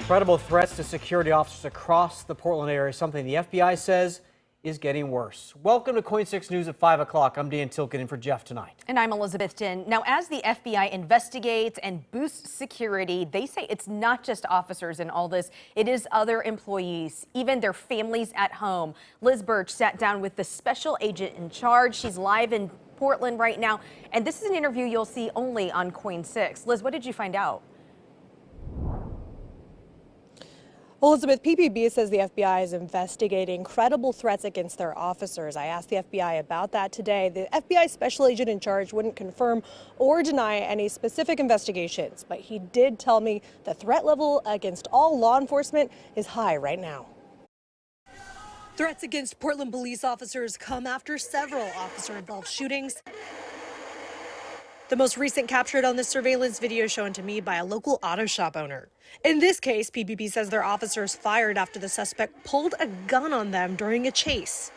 Credible threats to security officers across the Portland area, something the FBI says is getting worse. Welcome to KOIN 6 News at 5 o'clock. I'm Dan Tilkin in for Jeff tonight. And I'm Elizabeth Din. Now, as the FBI investigates and boosts security, they say it's not just officers in all this. It is other employees, even their families at home. Liz Birch sat down with the special agent in charge. She's live in Portland right now. And this is an interview you'll see only on KOIN 6. Liz, what did you find out? Elizabeth, PPB says the FBI is investigating credible threats against their officers. I asked the FBI about that today. The FBI special agent in charge wouldn't confirm or deny any specific investigations, but he did tell me the threat level against all law enforcement is high right now. Threats against Portland police officers come after several officer-involved shootings. The most recent captured on this surveillance video shown to me by a local auto shop owner. In this case, PPB says their officers fired after the suspect pulled a gun on them during a chase.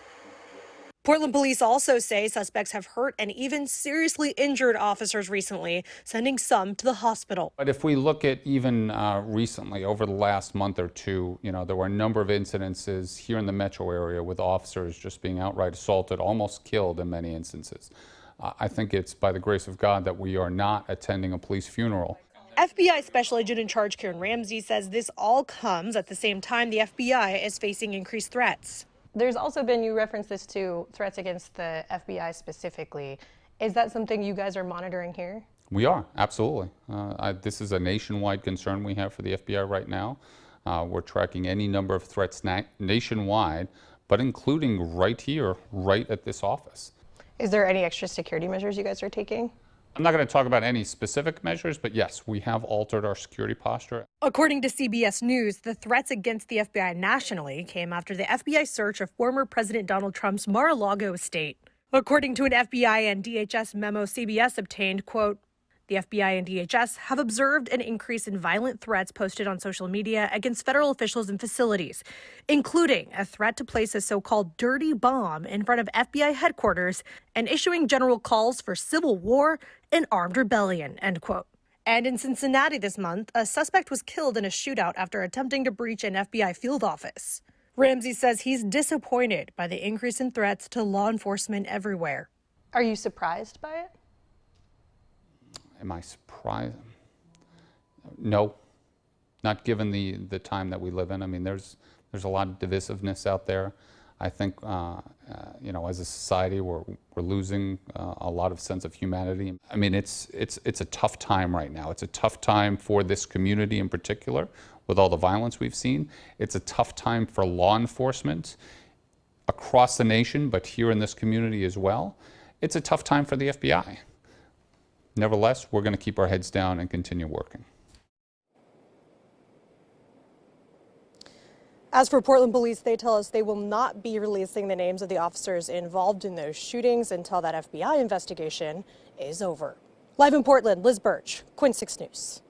Portland police also say suspects have hurt and even seriously injured officers recently, sending some to the hospital. But if we look at even recently, over the last month or two, there were a number of incidences here in the metro area with officers just being outright assaulted, almost killed in many instances. I think it's by the grace of God that we are not attending a police funeral. FBI Special Agent in Charge Karen Ramsey says this all comes at the same time the FBI is facing increased threats. There's also been, you referenced this to threats against the FBI specifically. Is that something you guys are monitoring here? We are, absolutely. This is a nationwide concern we have for the FBI right now. We're tracking any number of threats nationwide, but including right here, right at this office. Is there any extra security measures you guys are taking? I'm not going to talk about any specific measures, but yes, we have altered our security posture. According to CBS News, the threats against the FBI nationally came after the FBI search of former President Donald Trump's Mar-a-Lago estate. According to an FBI and DHS memo CBS obtained, quote, the FBI and DHS have observed an increase in violent threats posted on social media against federal officials and facilities, including a threat to place a so-called dirty bomb in front of FBI headquarters and issuing general calls for civil war and armed rebellion, end quote. And in Cincinnati this month, a suspect was killed in a shootout after attempting to breach an FBI field office. Ramsey says he's disappointed by the increase in threats to law enforcement everywhere. Are you surprised by it? Am I surprised? No, not given the time that we live in. I mean, there's a lot of divisiveness out there. I think, as a society, we're losing a lot of sense of humanity. I mean, it's a tough time right now. It's a tough time for this community in particular, with all the violence we've seen. It's a tough time for law enforcement across the nation, but here in this community as well. It's a tough time for the FBI. Nevertheless, we're going to keep our heads down and continue working. As for Portland police, they tell us they will not be releasing the names of the officers involved in those shootings until that FBI investigation is over. Live in Portland, Liz Birch, KOIN 6 News.